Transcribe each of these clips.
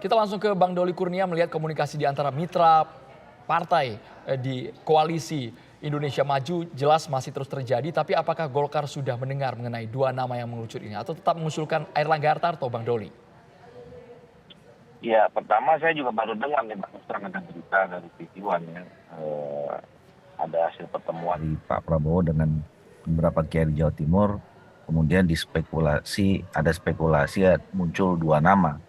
Kita langsung ke Bang Doli Kurnia melihat komunikasi di antara mitra partai di koalisi Indonesia Maju jelas masih terus terjadi. Tapi apakah Golkar sudah mendengar mengenai dua nama yang mengerucut ini atau tetap mengusulkan Airlangga Hartarto, Bang Doli? Ya, pertama saya juga baru dengar nih Bang Ustaz ada berita dari TV One ya. Ada hasil pertemuan Pak Prabowo dengan beberapa kiai di Jawa Timur. Kemudian ada spekulasi muncul dua nama.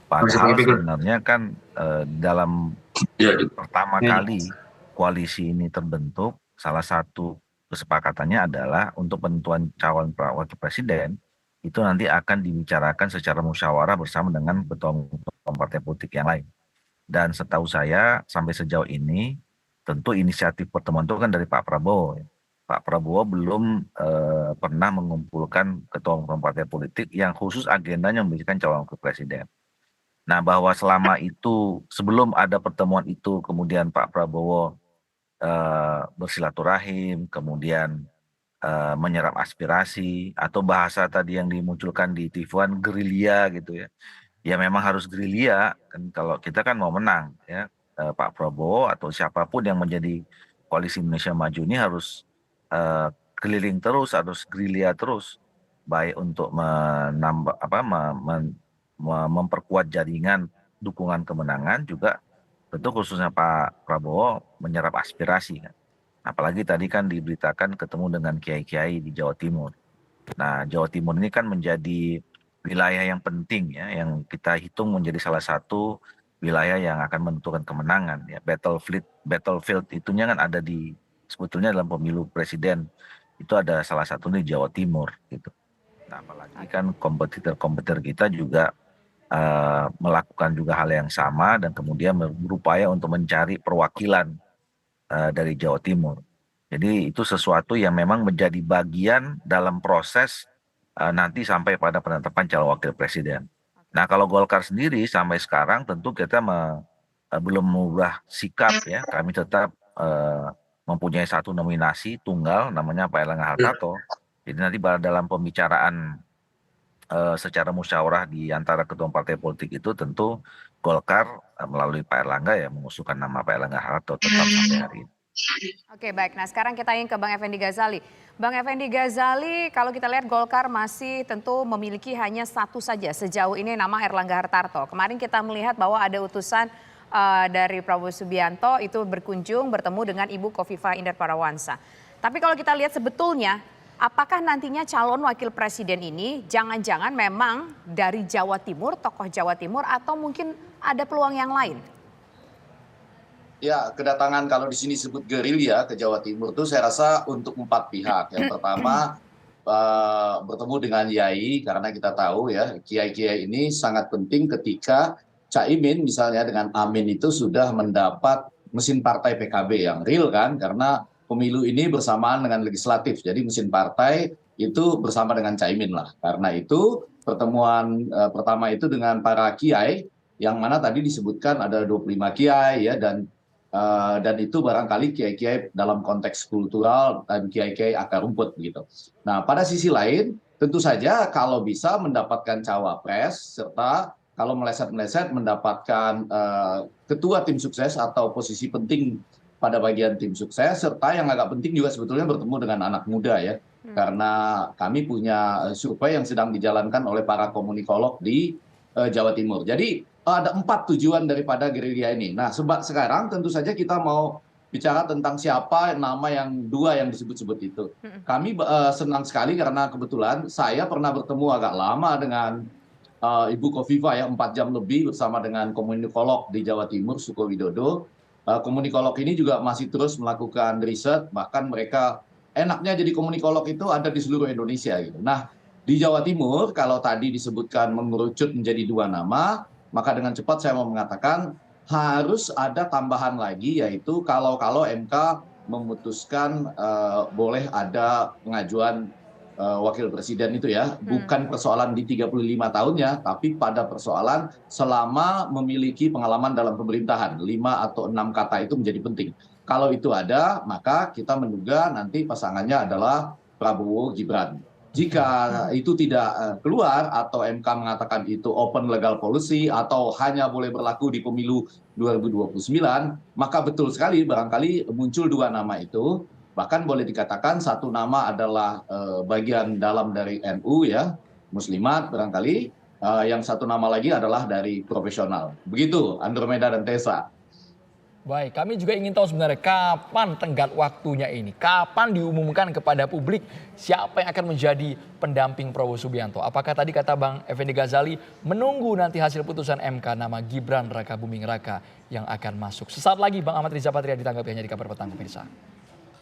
Padahal sebenarnya kan dalam pertama kali koalisi ini terbentuk, salah satu kesepakatannya adalah untuk penentuan calon wakil presiden itu nanti akan dibicarakan secara musyawarah bersama dengan ketua partai politik yang lain. Dan setahu saya sampai sejauh ini tentu inisiatif pertemuan itu kan dari Pak Prabowo. Pak Prabowo belum pernah mengumpulkan ketua umum partai politik yang khusus agendanya memberikan calon wakil presiden. Nah, bahwa selama itu sebelum ada pertemuan itu kemudian Pak Prabowo bersilaturahim, kemudian menyerap aspirasi atau bahasa tadi yang dimunculkan di TV-an gerilya gitu ya. Ya memang harus gerilya kan kalau kita kan mau menang ya. Pak Prabowo atau siapapun yang menjadi koalisi Indonesia Maju ini harus keliling terus, harus gerilya terus, baik untuk menambah memperkuat jaringan dukungan kemenangan juga tentu khususnya Pak Prabowo menyerap aspirasi kan. Apalagi tadi kan diberitakan ketemu dengan kiai-kiai di Jawa Timur. Nah, Jawa Timur ini kan menjadi wilayah yang penting ya, yang kita hitung menjadi salah satu wilayah yang akan menentukan kemenangan ya. Battlefield itunya kan ada sebetulnya dalam pemilu presiden itu ada salah satu di Jawa Timur gitu. Nah, apalagi kan kompetitor kita juga melakukan juga hal yang sama dan kemudian berupaya untuk mencari perwakilan dari Jawa Timur. Jadi itu sesuatu yang memang menjadi bagian dalam proses nanti sampai pada penetapan calon wakil presiden. Nah, kalau Golkar sendiri sampai sekarang tentu kita belum mengubah sikap ya. Kami tetap mempunyai satu nominasi tunggal namanya Pak Airlangga Hartarto. Jadi nanti dalam pembicaraan secara musyawarah di antara ketua partai politik itu tentu Golkar melalui Pak Airlangga ya mengusulkan nama Pak Airlangga Hartarto tetap sampai hari ini. Oke, baik. Nah, sekarang kita ingin ke Bang Effendi Ghazali. Bang Effendi Ghazali, kalau kita lihat Golkar masih tentu memiliki hanya satu saja sejauh ini nama Airlangga Hartarto. Kemarin kita melihat bahwa ada utusan dari Prabowo Subianto itu bertemu dengan Ibu Khofifah Indar Parawansa. Tapi kalau kita lihat sebetulnya apakah nantinya calon wakil presiden ini jangan-jangan memang dari Jawa Timur, tokoh Jawa Timur atau mungkin ada peluang yang lain? Ya, kedatangan kalau di sini sebut gerilya ke Jawa Timur itu saya rasa untuk 4 pihak. Yang pertama bertemu dengan Yai karena kita tahu ya kiai-kiai ini sangat penting ketika Caimin misalnya dengan Amin itu sudah mendapat mesin partai PKB yang real kan karena pemilu ini bersamaan dengan legislatif. Jadi mesin partai itu bersama dengan Caimin lah. Karena itu pertemuan pertama itu dengan para kiai yang mana tadi disebutkan ada 25 kiai ya dan itu barangkali kiai-kiai dalam konteks kultural dan kiai-kiai akar rumput begitu. Nah, pada sisi lain tentu saja kalau bisa mendapatkan cawapres serta kalau meleset-meleset mendapatkan ketua tim sukses atau posisi penting pada bagian tim sukses serta yang agak penting juga sebetulnya bertemu dengan anak muda ya. Karena kami punya survei yang sedang dijalankan oleh para komunikolog di Jawa Timur. Jadi ada 4 tujuan daripada gerilya ini. Nah, sebab sekarang tentu saja kita mau bicara tentang siapa nama yang 2 yang disebut-sebut itu. Kami senang sekali karena kebetulan saya pernah bertemu agak lama dengan Ibu Khofifah ya 4 jam lebih bersama dengan komunikolog di Jawa Timur Suko Widodo. Komunikolog ini juga masih terus melakukan riset, bahkan mereka enaknya jadi komunikolog itu ada di seluruh Indonesia gitu. Nah, di Jawa Timur kalau tadi disebutkan mengerucut menjadi 2 nama, maka dengan cepat saya mau mengatakan harus ada tambahan lagi yaitu kalau MK memutuskan boleh ada pengajuan wakil presiden itu ya, bukan persoalan di 35 tahunnya, tapi pada persoalan selama memiliki pengalaman dalam pemerintahan, 5 atau 6 kata itu menjadi penting. Kalau itu ada, maka kita menduga nanti pasangannya adalah Prabowo Gibran. Jika itu tidak keluar atau MK mengatakan itu open legal policy atau hanya boleh berlaku di pemilu 2029, maka betul sekali barangkali muncul dua nama itu. Bahkan boleh dikatakan satu nama adalah bagian dalam dari NU ya, Muslimat barangkali. Yang satu nama lagi adalah dari profesional. Begitu Andromeda dan Tessa. Baik, kami juga ingin tahu sebenarnya kapan tenggat waktunya ini? Kapan diumumkan kepada publik siapa yang akan menjadi pendamping Prabowo Subianto? Apakah tadi kata Bang Effendi Ghazali menunggu nanti hasil putusan MK nama Gibran Raka Buming Raka yang akan masuk? Sesaat lagi Bang Ahmad Riza Patria ditanggapi hanya di Kabar Petang pemirsa.